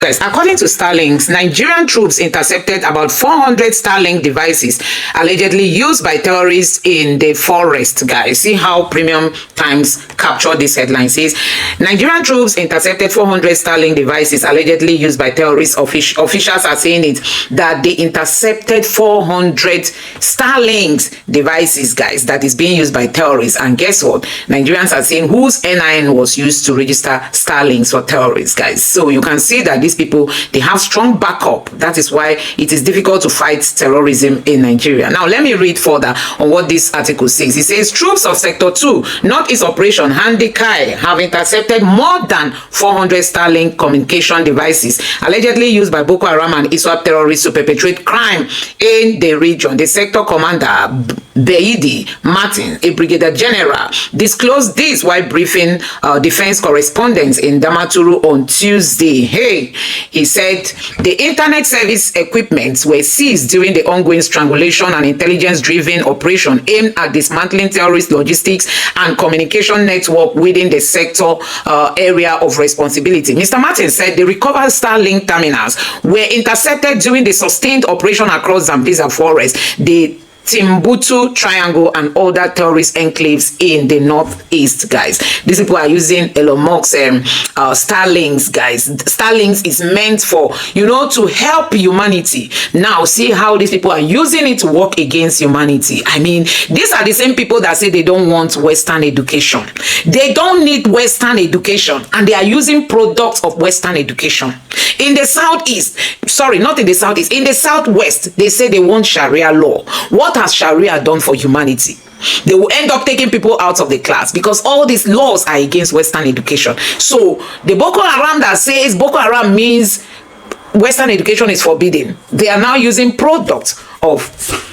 Guys, according to Starlink, Nigerian troops intercepted about 400 Starlink devices allegedly used by terrorists in the forest. Guys, see how Premium Times captured this headline. Says Nigerian troops intercepted 400 Starlink devices allegedly used by terrorists. Officials are saying it that they intercepted 400 Starlink devices, guys, that is being used by terrorists. And guess what? Nigerians are saying whose NIN was used to register Starlinks for terrorists, guys. So you can see that these people, they have strong backup. That is why it is difficult to fight terrorism in Nigeria. Now let me read further on what this article says. It says troops of Sector 2 Northeast Operation Handikai have intercepted more than 400 Starlink communication devices allegedly used by Boko Haram and ISWAP terrorists to perpetrate crime in the region. The sector commander Beidi Martin, a brigadier general, disclosed this while briefing defense correspondents in Damaturu on Tuesday. He said the internet service equipment were seized during the ongoing strangulation and intelligence-driven operation aimed at dismantling terrorist logistics and communication network within the sector area of responsibility. Mr. Martin said the recovered Starlink terminals were intercepted during the sustained operation across Zambiza Forest, the Timbuktu Triangle, and other terrorist enclaves in the northeast, guys. These people are using Elon Musk's Starlinks, guys. Starlinks is meant for, to help humanity. Now, see how these people are using it to work against humanity. I mean, these are the same people that say they don't want Western education. They don't need Western education, and they are using products of Western education. In the southeast, sorry, not in the southeast, in the southwest, they say they want Sharia law. What has Sharia done for humanity? They will end up taking people out of the class because all these laws are against Western education. So the Boko Haram that says Boko Haram means Western education is forbidden, they are now using products of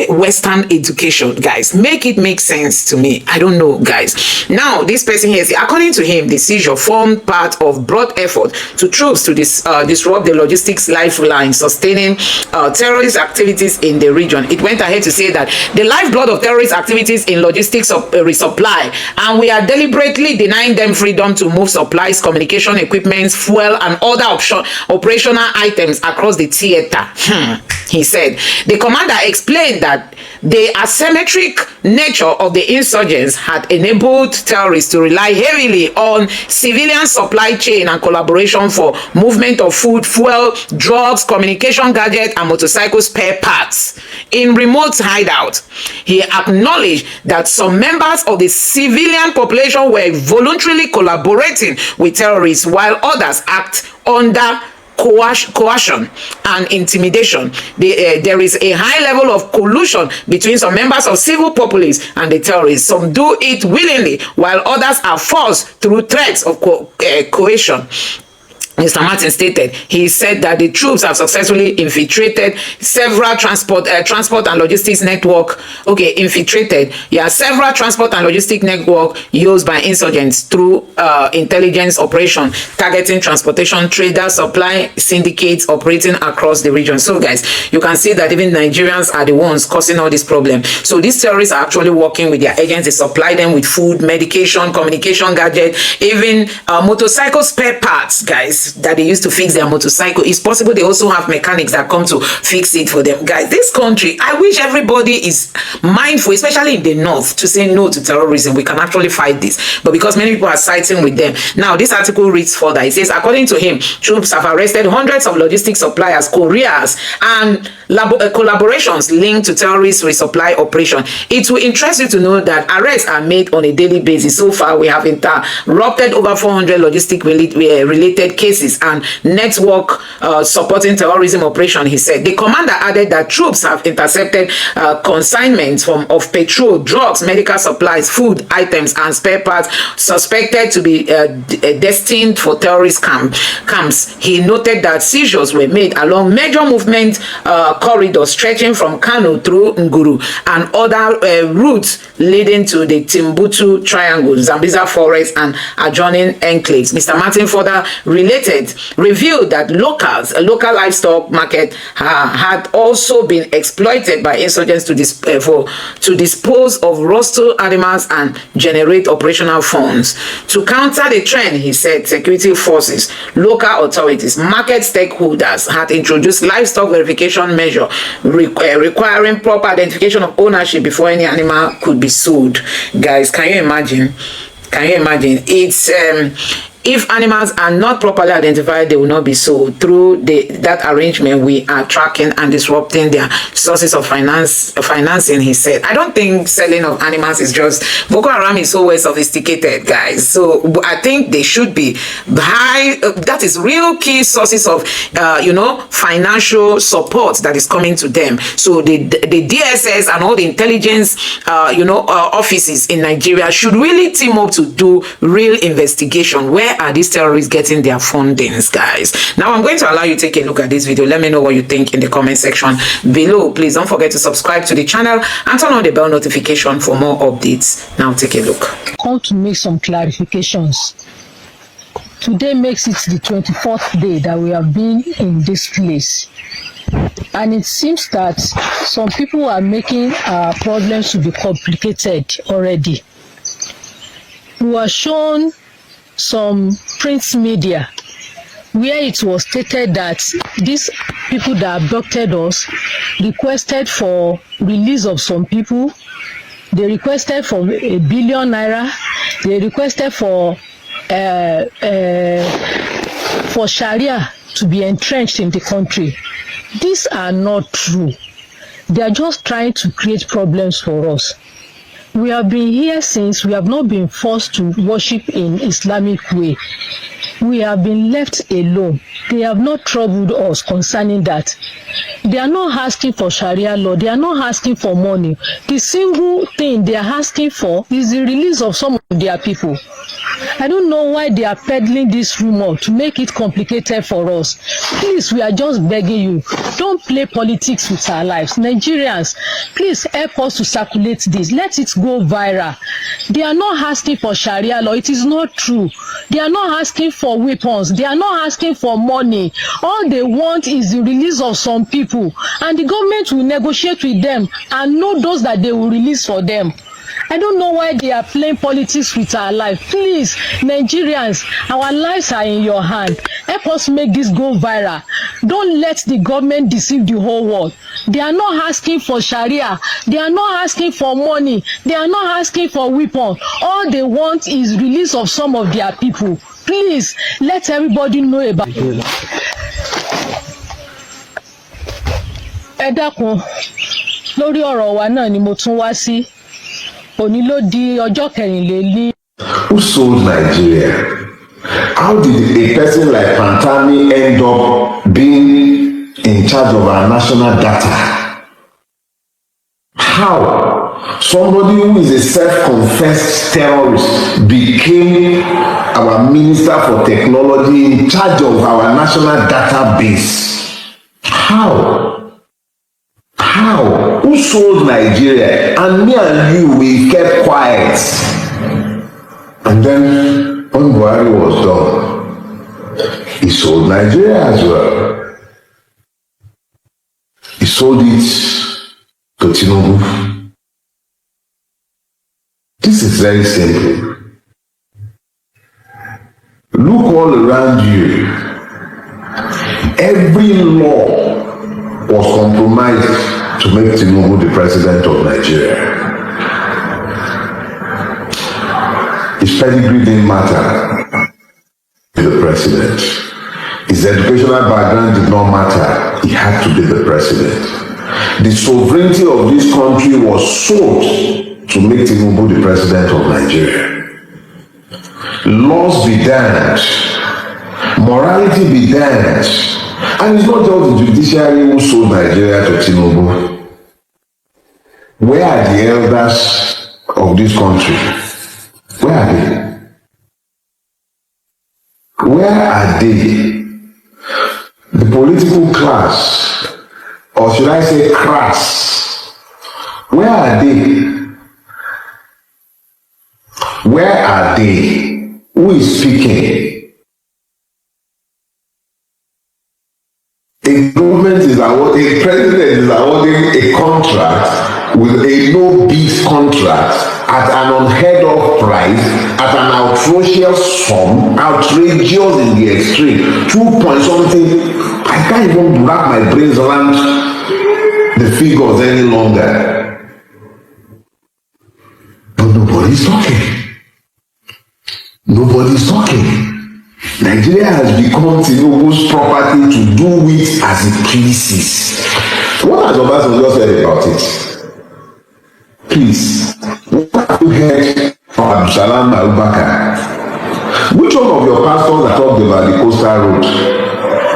Western education, guys. Make it make sense to me. I don't know, guys. Now this person here, according to him, the seizure formed part of broad effort to troops to disrupt the logistics lifeline sustaining terrorist activities in the region. It went ahead to say that the lifeblood of terrorist activities in logistics of resupply, and we are deliberately denying them freedom to move supplies, communication equipment, fuel, and other operational items across the theater. He said the commander explained that the asymmetric nature of the insurgents had enabled terrorists to rely heavily on civilian supply chain and collaboration for movement of food, fuel, drugs, communication gadgets, and motorcycle spare parts in remote hideouts. He acknowledged that some members of the civilian population were voluntarily collaborating with terrorists while others act under coercion and intimidation. There is a high level of collusion between some members of civil populace and the terrorists. Some do it willingly, while others are forced through threats of coercion. Mr. Martin stated. He said that the troops have successfully infiltrated several transport and logistics network. Infiltrated. Several transport and logistic network used by insurgents through intelligence operation targeting transportation, traders, supply syndicates operating across the region. So, guys, you can see that even Nigerians are the ones causing all this problem. So these terrorists are actually working with their agents. They supply them with food, medication, communication gadget, even motorcycle spare parts, guys, that they used to fix their motorcycle. It's possible they also have mechanics that come to fix it for them. Guys, this country, I wish everybody is mindful, especially in the north, to say no to terrorism. We can actually fight this, but because many people are siding with them. Now this article reads further. It says, according to him, troops have arrested hundreds of logistics suppliers, couriers, and collaborations linked to terrorist resupply operation. It will interest you to know that arrests are made on a daily basis. So far, we have interrupted over 400 logistic related cases and network supporting terrorism operation, he said. The commander added that troops have intercepted consignments of petrol, drugs, medical supplies, food items, and spare parts suspected to be destined for terrorist camps. He noted that seizures were made along major movement corridors stretching from Kano through Nguru and other routes leading to the Timbuktu Triangle, Zambiza Forest, and adjoining enclaves. Mr. Martin further related investigated revealed that local livestock market had also been exploited by insurgents to dispose of rustle animals and generate operational funds. To counter the trend, he said security forces, local authorities, market stakeholders had introduced livestock verification measure requiring proper identification of ownership before any animal could be sold. Guys, can you imagine? Can you imagine? It's if animals are not properly identified, they will not be sold. Through that arrangement, we are tracking and disrupting their sources of financing, he said. I don't think selling of animals is just... Boko Haram is so well sophisticated, guys. So I think they should be high. That is real key sources of, financial support that is coming to them. So the DSS and all the intelligence, offices in Nigeria should really team up to do real investigation. Where are these terrorists getting their fundings, guys? Now I'm going to allow you to take a look at this video. Let me know what you think in the comment section below. Please don't forget to subscribe to the channel and turn on the bell notification for more updates. Now take a look. Come to make some clarifications. Today makes it the 24th day that we have been in this place, and it seems that some people are making our problems to be complicated already. We were shown some print media where it was stated that these people that abducted us requested for release of some people. They requested for ₦1 billion. They requested for Sharia to be entrenched in the country. These are not true. They are just trying to create problems for us. We have been here since. We have not been forced to worship in Islamic way. We have been left alone. They have not troubled us concerning that. They are not asking for Sharia law. They are not asking for money. The single thing they are asking for is the release of some of their people. I don't know why they are peddling this rumor to make it complicated for us. Please, we are just begging you, don't play politics with our lives. Nigerians, please help us to circulate this. Let it go viral. They are not asking for Sharia law. It is not true. They are not asking for weapons. They are not asking for money. All they want is the release of some people, and the government will negotiate with them and know those that they will release for them. I don't know why they are playing politics with our life. Please, Nigerians, our lives are in your hand. Help us make this go viral. Don't let the government deceive the whole world. They are not asking for Sharia. They are not asking for money. They are not asking for weapons. All they want is release of some of their people. Please, let everybody know about it. Ẹ dákun, lórí ọ̀rọ̀ wa náà ni mo tún wá sí. Òní ló di ọjọ́ kẹrìnlélí. Who sold Nigeria? How did a person like Pantami end up being in charge of our national data? How? Somebody who is a self-confessed terrorist became our Minister for Technology in charge of our national database. How? How? Who sold Nigeria? And me and you, we kept quiet. And then, when Buhari was done, he sold Nigeria as well. He sold it to Tinubu. This is very simple. Look all around you. Every law was compromised to make Tinubu the president of Nigeria. His pedigree didn't matter. He's the president. His educational background did not matter. He had to be the president. The sovereignty of this country was sold to make Tinubu the president of Nigeria. Laws be damned. Morality be damned. And it's not just the judiciary who sold Nigeria to Tinubu. Where are the elders of this country? Where are they? Where are they? The political class, or should I say crass, where are they? Where are they? Who is speaking? a government is awarding, a president is awarding a contract with a no-bid contract at an unheard of price, at an outrageous sum, outrageous in the extreme, 2 point something. I can't even wrap my brains around the figures any longer. But nobody's talking. Nobody's talking. Nigeria has become Tinubu's property to do with as it pleases. What has Obasanjo said about it? Please, what have you heard from Abdulsalam Abubakar? Which one of your pastors have talked about the coastal road?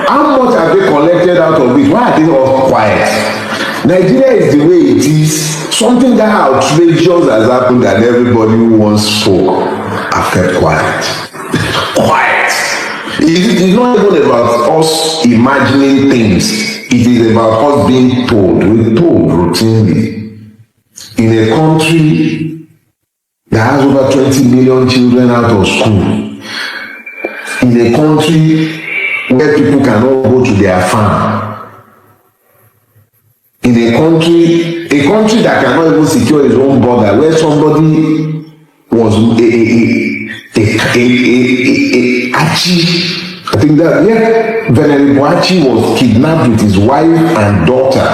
How much have they collected out of it? Why are they all quiet? Nigeria is the way it is. Something that outrageous has happened and everybody who once spoke have kept quiet. Quiet. It is not even about us imagining things. It is about us being told. We're told routinely. In a country that has over 20 million children out of school, in a country where people cannot go to their farm, in a country that cannot even secure its own border, where somebody was Achi, I think that, yeah, Venerable Achi was kidnapped with his wife and daughter.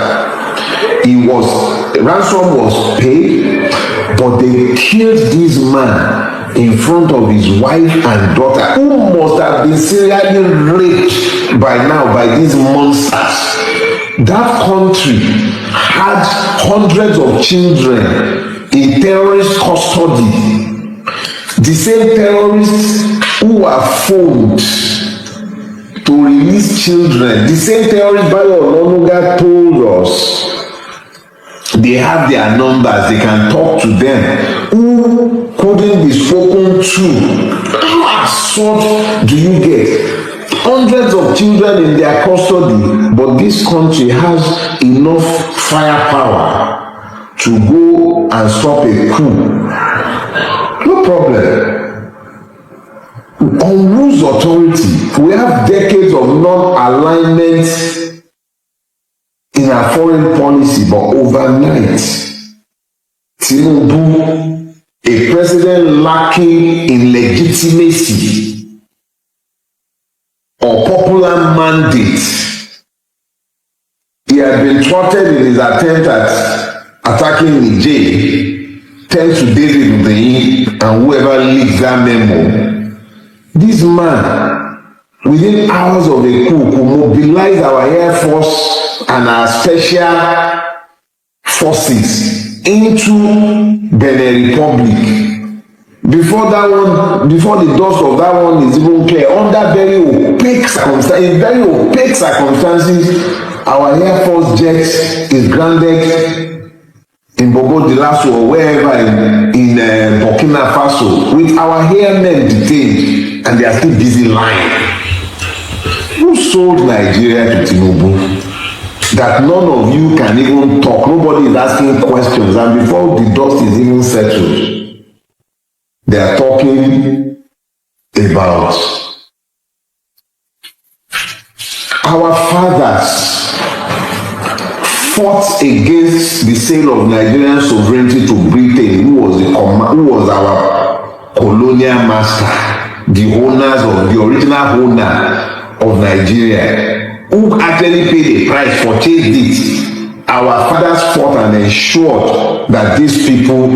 Ransom was paid, but they killed this man in front of his wife and daughter, who must have been serially raped by now by these monsters. That country had hundreds of children in terrorist custody. The same terrorists who were phoned to release children, the same terrorists Bayo Ononuga told us they have their numbers, they can talk to them, who couldn't be spoken to. How absurd do you get? Hundreds of children in their custody, but this country has enough firepower to go and stop a coup. No problem. On whose authority? We have decades of non-alignment in our foreign policy, but overnight, Tinubu, a president lacking in legitimacy or popular mandate, he had been thwarted in his attempt at attacking Niger, thanks to David Udeyin and whoever leaked that memo. This man, within hours of a coup, could mobilize our Air Force and our special forces into Benin Republic. Before the dust of that one is even clear, under very opaque circumstances, our Air Force jet is grounded in Bogo Dioulasso or wherever in Burkina Faso, with our airmen detained, and they are still busy lying. Who sold Nigeria to Tinubu? That none of you can even talk. Nobody is asking questions, and before the dust is even settled, they are talking about our fathers fought against the sale of Nigerian sovereignty to Britain, who was our colonial master, the original owner of Nigeria, who actually paid a price, purchased it. Our fathers fought and ensured that these people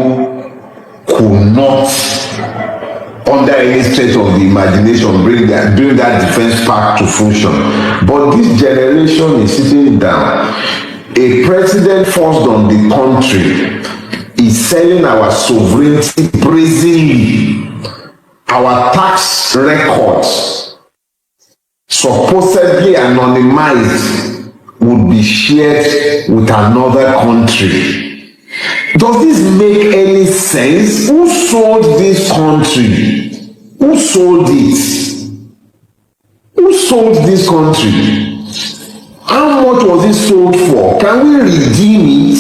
could not, under any stretch of the imagination, bring that defense pact to function. But this generation is sitting down. A president forced on the country is selling our sovereignty brazenly. Our tax records, supposedly anonymized, would be shared with another country. Does this make any sense? Who sold this country? Who sold it? Who sold this country? How much was it sold for? Can we redeem it?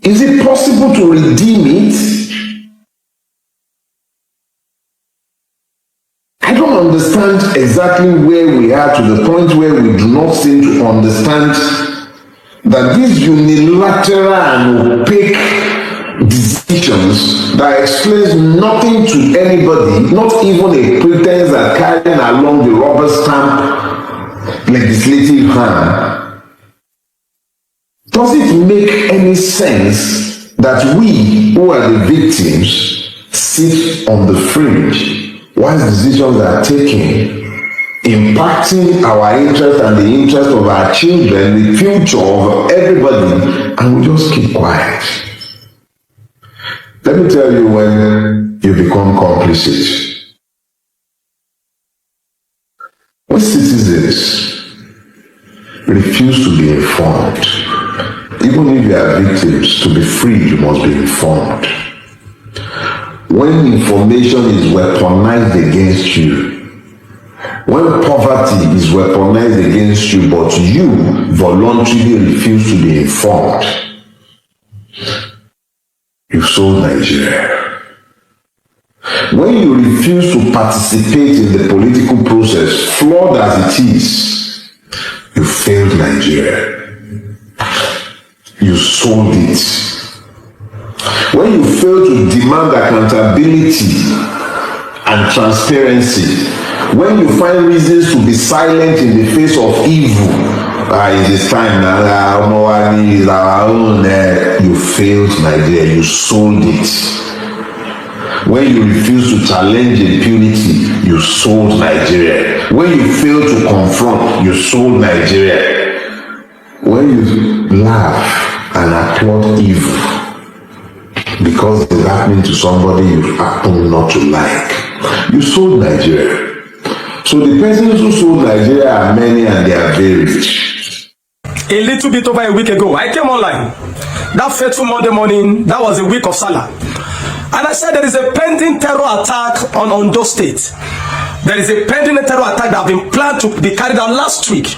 Is it possible to redeem it? I don't understand exactly where we are, to the point where we do not seem to understand that these unilateral and opaque decisions that explains nothing to anybody, not even a pretense at carrying along the rubber stamp legislative hand, does it make any sense that we who are the victims sit on the fringe while decisions are taken impacting our interest and the interest of our children, the future of everybody, and we just keep quiet? Let me tell you when you become complicit. When citizens refuse to be informed, even if you are victims, to be free, you must be informed. When information is weaponized against you, when poverty is weaponized against you, but you voluntarily refuse to be informed, you've sold Nigeria. When you refuse to participate in the political process, flawed as it is, you failed Nigeria. You sold it. When you fail to demand accountability and transparency, when you find reasons to be silent in the face of evil, it is time now, our own, you failed Nigeria, you sold it. When you refuse to challenge impunity, you sold Nigeria. When you fail to confront, you sold Nigeria. When you laugh and applaud evil because it's happening to somebody you happen not to like, you sold Nigeria. So the persons who sold Nigeria are many and they are very rich. A little bit over a week ago, I came online. That fateful Monday morning, that was a week of Salah. And I said there is a pending terror attack on Ondo State. There is a pending terror attack that have been planned to be carried out last week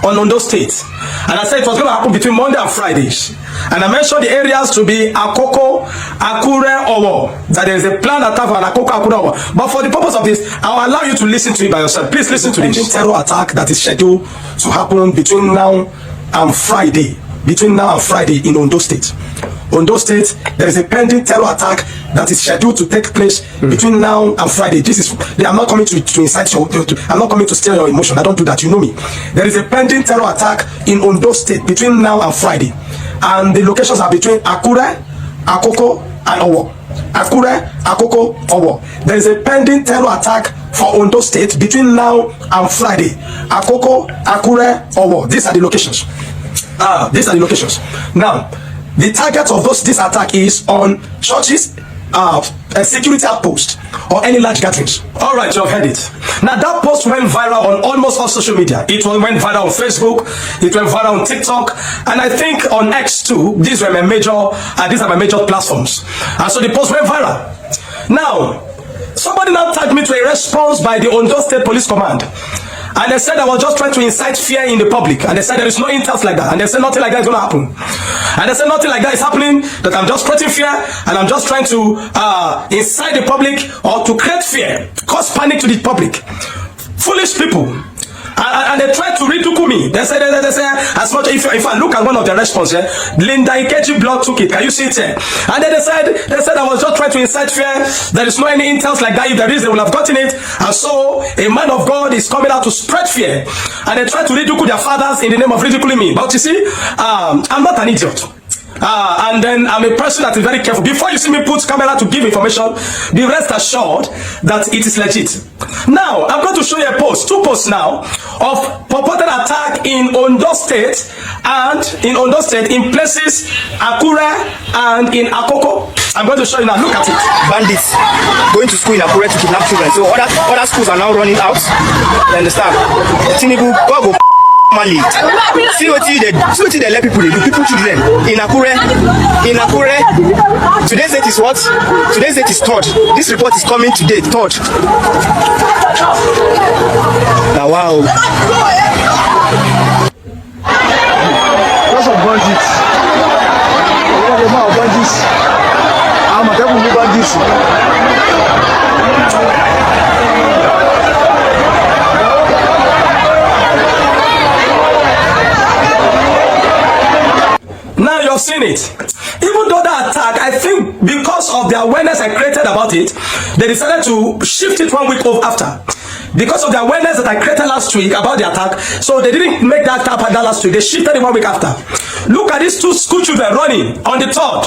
on Ondo State. And I said it was going to happen between Monday and Fridays. And I mentioned the areas to be Akoko, Akure, Owo. That there is a planned attack on Akoko, Akure, Owo. But for the purpose of this, I will allow you to listen to it by yourself. Please listen to this terror attack that is scheduled to happen between now and Friday. Between now and Friday in Ondo State. Ondo State, there is a pending terror attack that is scheduled to take place between now and Friday. I'm not coming to incite you. I'm not coming to steal your emotion. I don't do that. You know me. There is a pending terror attack in Ondo State between now and Friday. And the locations are between Akure, Akoko, and Owo. Akure, Akoko, Owo. There is a pending terror attack for Ondo State between now and Friday. Akoko, Akure, Owo. These are the locations. These are the locations. Now, the target of this attack is on churches, a security outpost, or any large gatherings. All right, you have heard it. Now, that post went viral on almost all social media. It went viral on Facebook. It went viral on TikTok, and I think on X too. These are my major platforms. And so the post went viral. Now, somebody now tagged me to a response by the Ondo State Police Command. And they said I was just trying to incite fear in the public. And they said there is no intel like that. And they said nothing like that is going to happen. And they said nothing like that is happening, that I'm just spreading fear and I'm just trying to incite the public or to create fear, cause panic to the public. Foolish people. And they tried to ridicule me. They said as much if I look at one of the response here, Linda Ikeji blog took it. Can you see it here? And then they said I was just trying to incite fear. There is no any intels like that. If there is, they will have gotten it. And so a man of God is coming out to spread fear. And they try to ridicule their fathers in the name of ridiculing me. But you see, I'm not an idiot. And then I'm a person that is very careful. Before you see me put camera to give information, be rest assured that it is legit. Now, I'm going to show you two posts now of purported attack in Ondo State in places Akure and in Akoko. I'm going to show you now. Look at it. Bandits going to school in Akure to kidnap children. So other schools are now running out. You understand? Tinubu, go. See what they let people do. People children in Akure. Today's date is what? Today's date is 3rd. This report is coming today, 3rd. Now, wow. Lots of bandits. I'm a devil bandits. seen it. Even though that attack, I think because of the awareness I created about it, they decided to shift it 1 week after. Because of the awareness that I created last week about the attack, so they didn't make that happen that last week. They shifted it 1 week after. Look at these two school children running on the 3rd.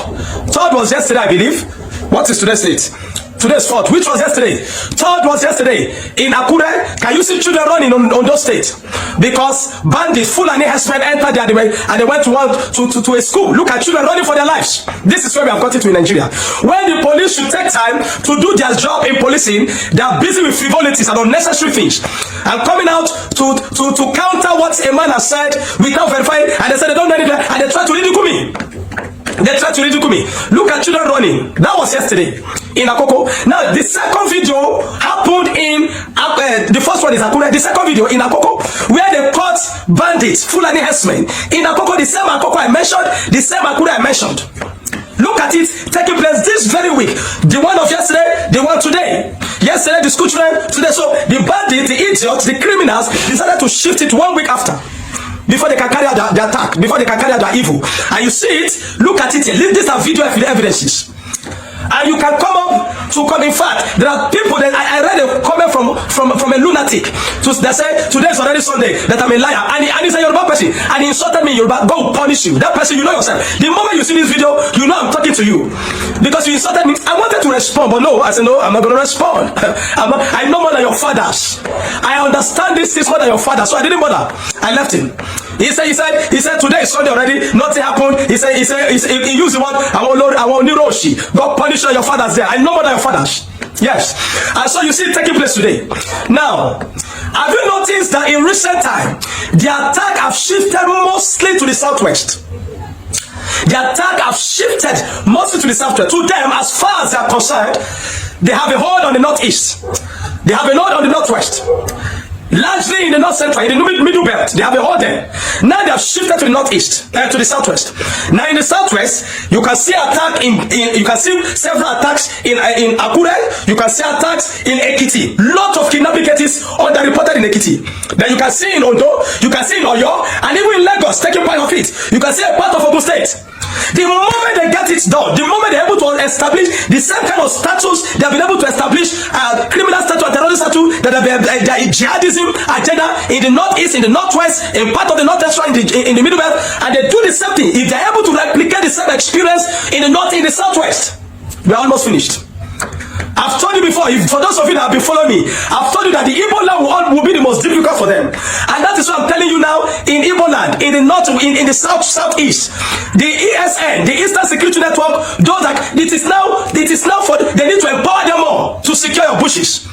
3rd was yesterday, I believe. What is today's date? Today's 4th. Which was yesterday? 3rd was yesterday. In Akure, can you see children running on those states? Because bandits, Fulani herdsmen entered there and they went to a school. Look at children running for their lives. This is where we have got it to in Nigeria. When the police should take time to do their job in policing, they are busy with frivolities and unnecessary things. And coming out to counter what a man has said without verifying, and they said they don't know anything, and they try to ridicule me. They tried to ridicule me. Look at children running. That was yesterday in Akoko. Now the second video happened in the first one is Akure. The second video in Akoko, where they caught bandits, Fulani herdsmen in Akoko. The same Akoko I mentioned, the same Akure I mentioned. Look at it taking place this very week. The one of yesterday, the one today. Yesterday the school children, today. So the bandits, the idiots, the criminals decided to shift it 1 week after, before they can carry out their attack, before they can carry out their evil. And you see it, look at it here. These are video evidences. And you can come up to come. In fact, there are people that I read a comment from a lunatic. They say today is already Sunday, that I'm a liar, and he's a Yoruba person, and he insulted me in Yoruba. God will punish you. That person, you know yourself. The moment you see this video, you know I'm talking to you because you insulted me. I wanted to respond, but no, I said no, I'm not going to respond. I know more than your fathers. I understand this is more than your father, so I didn't bother. I left him. He said today is Sunday already, nothing happened. He used the word I want Niroshi. God punish your fathers there. I know more than your fathers. Yes. And so you see it taking place today. Now, have you noticed that in recent time, the attack have shifted mostly to the southwest? The attack have shifted mostly to the southwest. To them, as far as they are concerned, they have a hold on the northeast. They have a hold on the northwest. Largely in the north central, in the middle belt, they have a hold there. Now they have shifted to the northeast, to the southwest. Now in the southwest, you can see you can see several attacks in Akure. You can see attacks in Ekiti. Lot of kidnapping cases underreported in Ekiti. Then you can see in Ondo, you can see in Oyo, and even in Lagos, taking part of it. You can see a part of Ogun State. The moment they get it done, the moment they're able to establish the same kind of status, they've been able to establish criminal status and terrorist status, that have jihadism agenda in the northeast, in the northwest, in part of the northwest, in the middle belt, and they do the same thing. If they're able to replicate the same experience in the north, in the southwest, we're almost finished. I've told you before, for those of you that have been following me, I've told you that the Igbo land will be the most difficult for them. And that is what I'm telling you now. In Igbo land, in the north, in the southeast, the ESN, the Eastern Security Network, those that it is now for, they need to empower them more to secure your bushes.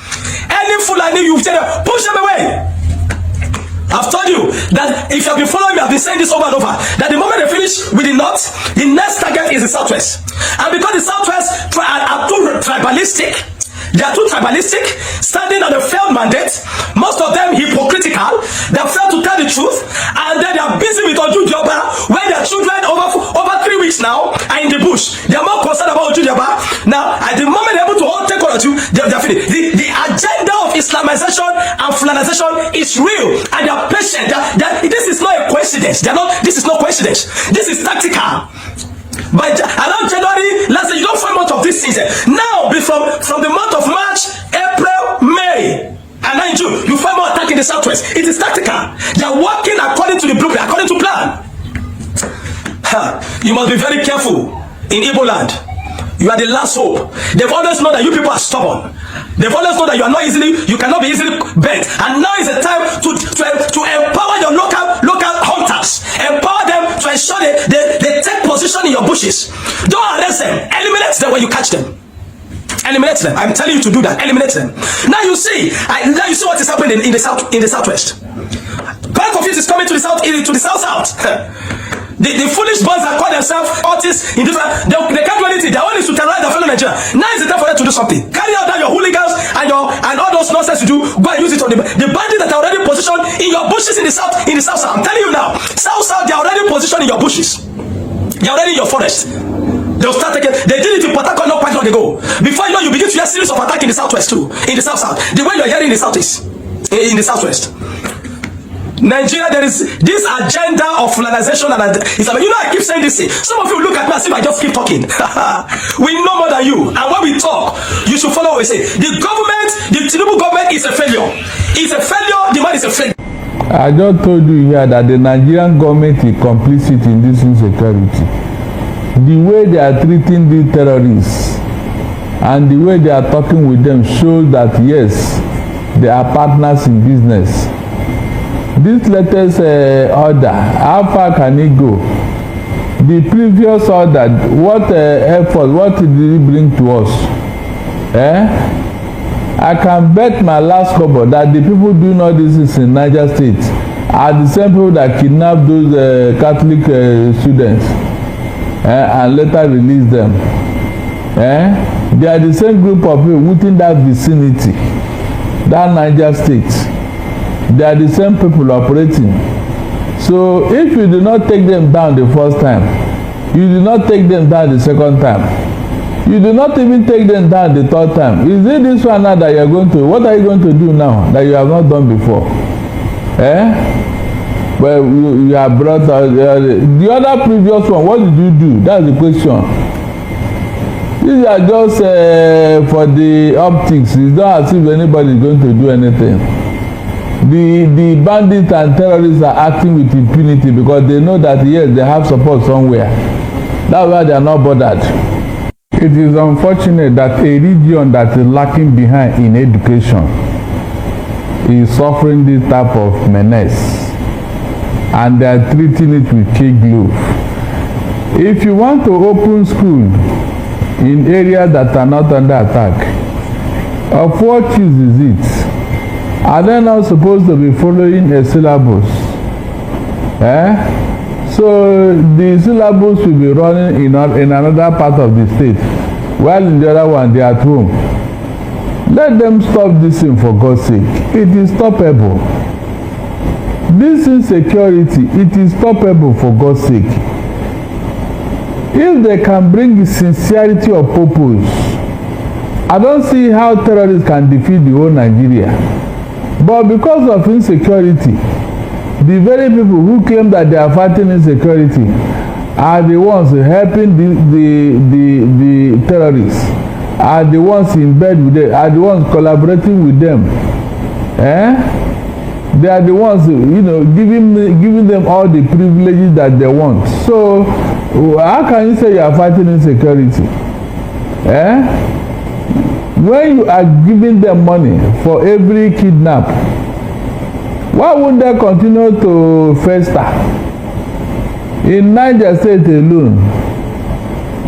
Any Fulani you tell them, push them away. I've told you that if you have been following me, I've been saying this over and over, that the moment they finish with the north, the next target is the southwest. And because the southwest are too tribalistic, standing on a failed mandate, most of them hypocritical, they fail to tell the truth, and then they are busy with Oju Dioba, where their children over 3 weeks now are in the bush. They are more concerned about Oju Dioba. Now, at the moment they're able to take on you, they're finished. The agenda of Islamization and Fulanization is real, and they are patient. This is not a coincidence. This is not coincidence. This is tactical. By around January last year, you don't find much of these things. Now, from the month of March, April, May, and now in June, you find more attack in the southwest. It is tactical. They are working according to the blueprint, according to plan. You must be very careful in Igbo land. You are the last hope. They've always known that you people are stubborn. They've always known that you cannot be easily bent. And now is the time to empower your local hunters. Empower them to ensure they take position in your bushes. Don't arrest them. Eliminate them when you catch them. Eliminate them. I'm telling you to do that. Eliminate them. Now you see what is happening in the southwest. Part of it is coming to the south, The foolish boys that call themselves artists in different, they can't do anything. Their only is to terrorize their fellow Nigeria. Now is the time for them to do something. Carry out your hooligans and all those nonsense you do. Go and use it on the bandits that are already positioned in your bushes in the south. I'm telling you now, south, they are already positioned in your bushes. They are already in your forest. They'll start again. They did it in Port Harcourt not quite long ago. Before you know, you begin to hear series of attacks in the southwest too, in the south. The way you're hearing in the southeast, in the southwest. Nigeria, there is this agenda of Fulanization and Islam. You know, I keep saying this. Some of you look at me as if I just keep talking. We know more than you. And when we talk, you should follow what we say. The government, the Tinubu government is a failure. It's a failure. The man is a failure. I just told you here that the Nigerian government is complicit in this insecurity. The way they are treating these terrorists and the way they are talking with them shows that yes, they are partners in business. This latest order, how far can it go? The previous order, what effort, what did it bring to us? I can bet my last kobo that the people doing all this is in Niger State are the same people that kidnapped those Catholic students and later released them. They are the same group of people within that vicinity, that Niger State. They are the same people operating. So if you do not take them down the first time, you do not take them down the second time, you do not even take them down the third time. Is it this one now that you are going to, what are you going to do now that you have not done before? Well, you have brought out the other previous one. What did you do? That's the question. These are just for the optics. It's not as if anybody is going to do anything. The bandits and terrorists are acting with impunity because they know that yes, they have support somewhere. That's why they are not bothered. It is unfortunate that a region that is lacking behind in education is suffering this type of menace, and they are treating it with kid glove. If you want to open school in areas that are not under attack, of what use is it? Are they not supposed to be following a syllabus? So the syllabus will be running in another part of the state, while in the other one they are at home. Let them stop this thing for God's sake. It is stoppable. This insecurity, it is stoppable for God's sake. If they can bring sincerity of purpose, I don't see how terrorists can defeat the whole Nigeria. But because of insecurity, the very people who claim that they are fighting insecurity are the ones helping the terrorists, are the ones in bed with them, are the ones collaborating with them. They are the ones, giving them all the privileges that they want. So how can you say you are fighting insecurity? When you are giving them money for every kidnap, why wouldn't they continue to fester? In Niger State alone,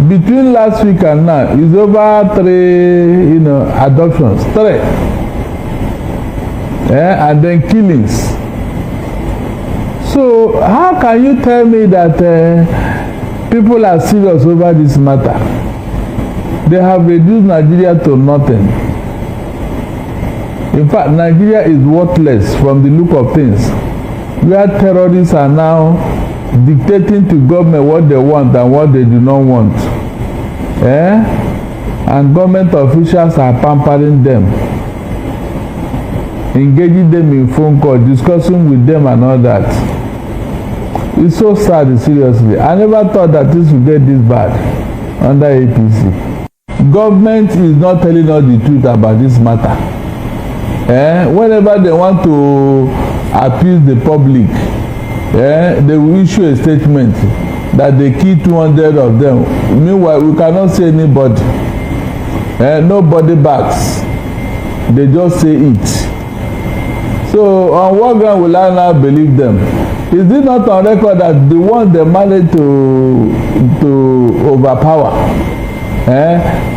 between last week and now, is over 3, adoptions, 3, and then killings. So how can you tell me that people are serious over this matter? They have reduced Nigeria to nothing. In fact, Nigeria is worthless from the look of things, where terrorists are now dictating to government what they want and what they do not want. And government officials are pampering them, engaging them in phone calls, discussing with them and all that. It's so sad, seriously. I never thought that this would get this bad under APC. Government is not telling us the truth about this matter. Whenever they want to appease the public, they will issue a statement that they kill 200 of them. Meanwhile, we cannot say anybody. Nobody backs. They just say it. So on what ground will I now believe them? Is it not on record that the one they managed to overpower?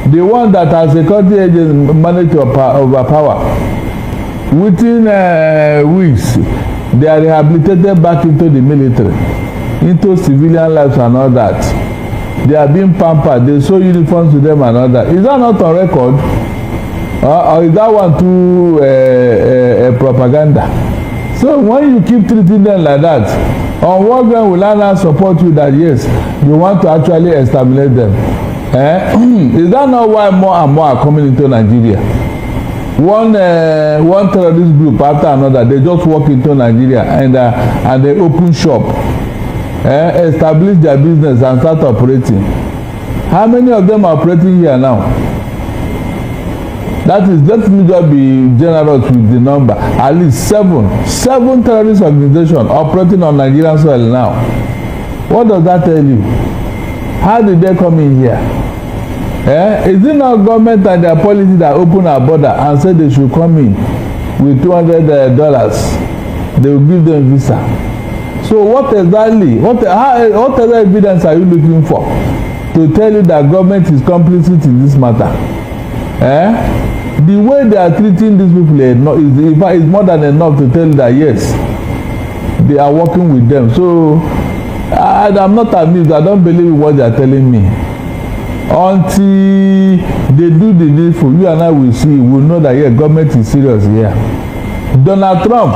The one that as security agents managed to overpower, within weeks, they are rehabilitated back into the military, into civilian lives and all that. They are being pampered. They show uniforms to them and all that. Is that not on record? Or is that one too propaganda? So when you keep treating them like that, on what ground will I now support you that yes, you want to actually establish them? Is that not why more and more are coming into Nigeria? one terrorist group after another, they just walk into Nigeria and they open shop, establish their business and start operating. How many of them are operating here now? That is, let me just be generous with the number. At least seven terrorist organizations operating on Nigerian soil now. What does that tell you? How did they come in here? Is it not government and their policy that open our border and say they should come in with $200? They will give them visa. So what exactly? What other evidence are you looking for to tell you that government is complicit in this matter? The way they are treating these people is more than enough to tell you that yes, they are working with them. So I'm not amused. I don't believe what they are telling me. Until they do the needful, you and I will see, will know that yeah, government is serious here. Donald Trump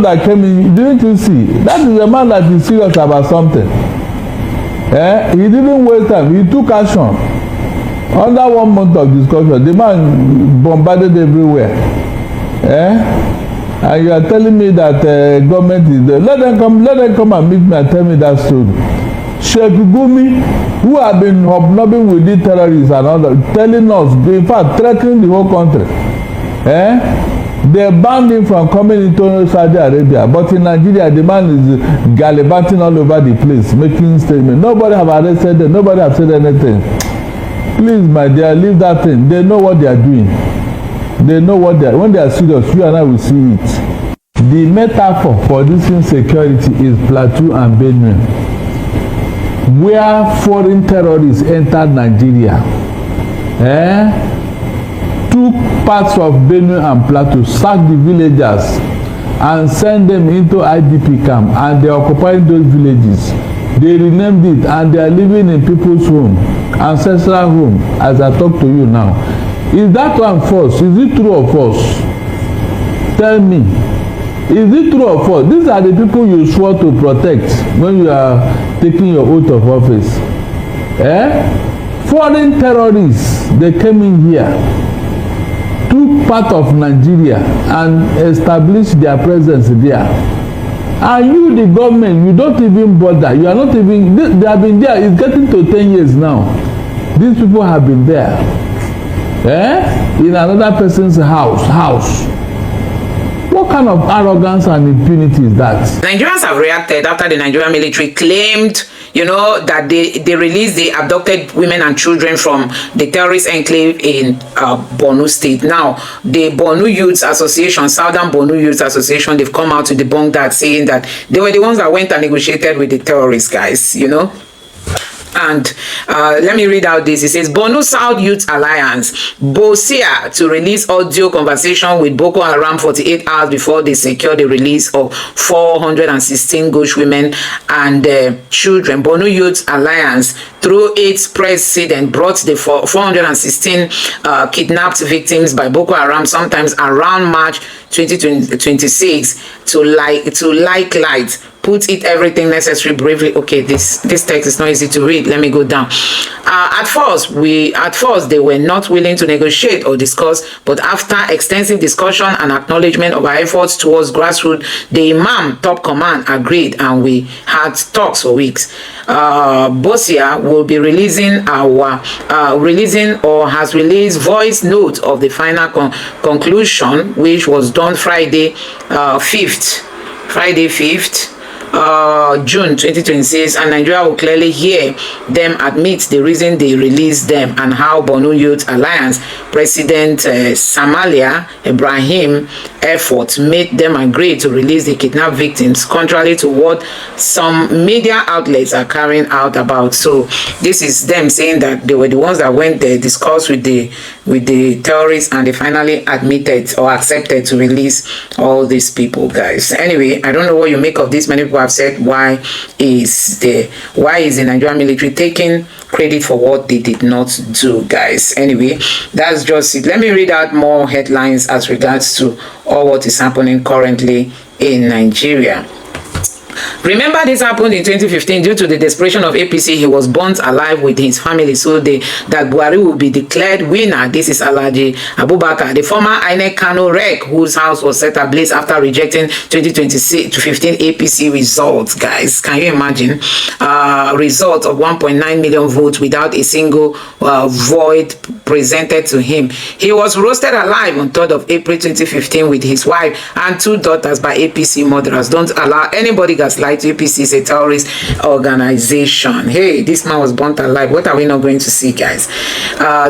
that came in, didn't you see? That is a man that is serious about something. He didn't waste time. He took action. Under 1 month of discussion, the man bombarded everywhere. And you are telling me that government is there. Let them come and meet me and tell me that story. Sheikh Gumi, who have been hobnobbing with the terrorists and others, telling us, in fact, threatening the whole country. They banned him from coming into Saudi Arabia, but in Nigeria, the man is gallivanting all over the place, making statements. Nobody have arrested them. Nobody have said anything. Please, my dear, leave that thing. They know what they are doing. They know what they are. When they are serious, you and I will see it. The metaphor for this insecurity is Plateau and Benue, where foreign terrorists entered Nigeria, took parts of Benue and Plateau, sacked the villagers, and sent them into IDP camp, and they are occupying those villages. They renamed it, and they are living in people's home, ancestral home, as I talk to you now. Is that one false? Is it true or false? Tell me. Is it true or false? These are the people you swore to protect when you are taking your oath of office. Foreign terrorists, they came in here, took part of Nigeria and established their presence there. And you, the government, you don't even bother. You are not even, they have been there. It's getting to 10 years now. These people have been there. In another person's house. What kind of arrogance and impunity is that? Nigerians have reacted after the Nigerian military claimed, that they released the abducted women and children from the terrorist enclave in Borno State. Now, the Borno Youth Association, Southern Borno Youth Association, they've come out to debunk that, saying that they were the ones that went and negotiated with the terrorists, guys, And let me read out this. It says, Borno South Youth Alliance, BOSIA, to release audio conversation with Boko Haram 48 hours before they secure the release of 416 Ghost women and children. Borno Youth Alliance, through its president, brought the 416 kidnapped victims by Boko Haram sometimes around March 2026 to light. Put it everything necessary briefly. Okay, this text is not easy to read. Let me go down. At first they were not willing to negotiate or discuss, but after extensive discussion and acknowledgement of our efforts towards grassroots, the Imam top command agreed, and we had talks for weeks. BOSIA will be releasing or has released voice note of the final conclusion, which was done Friday 5th June 2026, and Nigeria will clearly hear them admit the reason they released them and how Borno Youth Alliance President Samalia Ibrahim effort made them agree to release the kidnapped victims, contrary to what some media outlets are carrying out about. So this is them saying that they were the ones that went there, discussed with the terrorists, and they finally admitted or accepted to release all these people, guys. Anyway, I don't know what you make of this. Many people have said, why is the Nigerian military taking credit for what they did not do, guys? Anyway, that's just it. Let me read out more headlines as regards to all what is happening currently in Nigeria. Remember, this happened in 2015 due to the desperation of APC. He was burnt alive with his family so that Buhari will be declared winner. This is Alhaji Abubakar, the former INEC Kano rec, whose house was set ablaze after rejecting 2015 APC results. Guys, can you imagine? Result of 1.9 million votes without a single void presented to him. He was roasted alive on 3rd of April 2015 with his wife and 2 daughters by APC murderers. Don't allow anybody gaslight you. APC is a terrorist organization. Hey, this man was burnt alive. What are we not going to see, guys?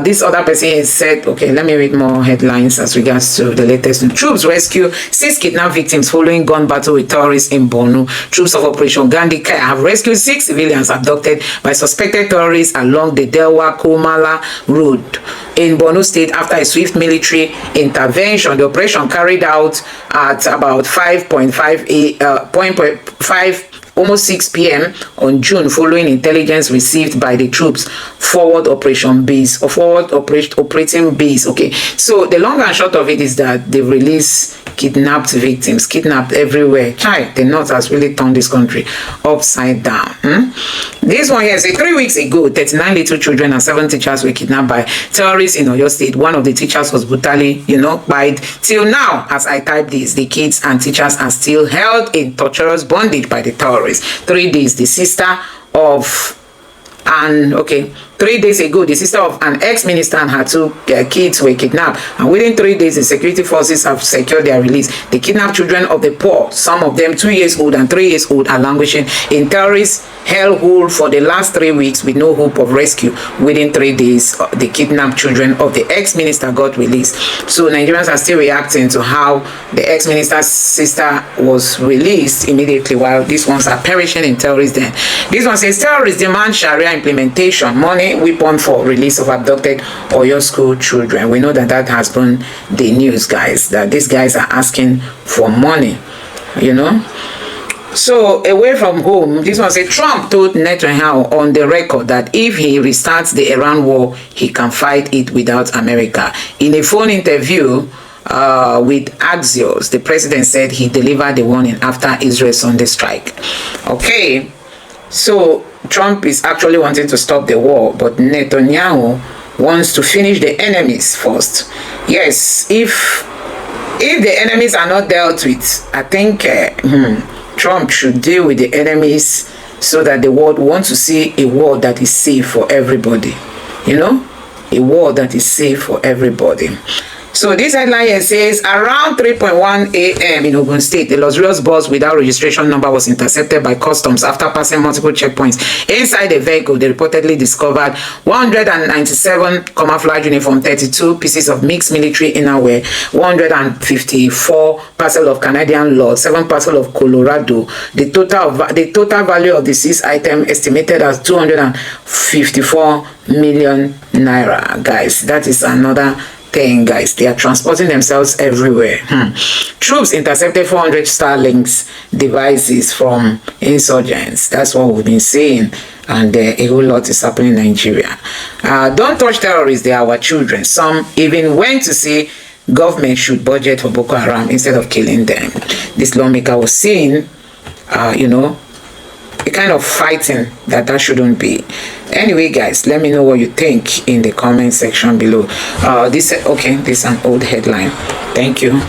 This other person has said, okay, let me read more headlines as regards to the latest. Troops rescue 6 kidnapped victims following gun battle with terrorists in Borno. Troops of Operation Gandhi Care have rescued 6 civilians abducted by suspected terrorists along the Delwa-Komala road in Borno State after a swift military intervention. The operation carried out at about 5 almost 6 p.m. on June, following intelligence received by the troops forward operating base. Okay, so the long and short of it is that they've released kidnapped victims, kidnapped everywhere. Chai, the North has really turned this country upside down. This one here say 3 weeks ago, 39 little children and 7 teachers were kidnapped by terrorists in Oyo State. One of the teachers was brutally, bite. Till now, as I type this, the kids and teachers are still held in torturous bondage by the terrorists. 3 days, the sister of 3 days ago, the sister of an ex-minister and her 2 kids were kidnapped. And within 3 days, the security forces have secured their release. The kidnapped children of the poor, some of them 2 years old and 3 years old, are languishing in terrorist hellhole for the last 3 weeks with no hope of rescue. Within 3 days, the kidnapped children of the ex-minister got released. So Nigerians are still reacting to how the ex-minister's sister was released immediately, while these ones are perishing in terrorist den. This one says terrorists demand Sharia implementation, money weapon for release of abducted Oyo school children. We know that has been the news, guys, that these guys are asking for money, So away from home, this one said Trump told Netanyahu on the record that if he restarts the Iran war, he can fight it without America. In a phone interview with Axios, the president said he delivered the warning after Israel's Sunday strike. Okay, so Trump is actually wanting to stop the war, but Netanyahu wants to finish the enemies first. Yes, if the enemies are not dealt with, I think Trump should deal with the enemies so that the world wants to see a world that is safe for everybody. A world that is safe for everybody. So this headline here says, around 3:1 a.m. in Ogun State, a luxurious bus without registration number was intercepted by customs after passing multiple checkpoints. Inside the vehicle, they reportedly discovered 197 camouflage uniform, 32 pieces of mixed military innerwear, 154 parcel of Canadian law, 7 parcel of Colorado. The total value of the seized item estimated as 254 million naira. Guys, that is another thing, guys. They are transporting themselves everywhere. Troops intercepted 400 Starlink devices from insurgents. That's what we've been saying, and a whole lot is happening in Nigeria. Don't touch terrorists, they are our children. Some even went to say government should budget for Boko Haram instead of killing them. This lawmaker was saying, a kind of fighting that shouldn't be. Anyway, guys, let me know what you think in the comment section below. This is an old headline. Thank you.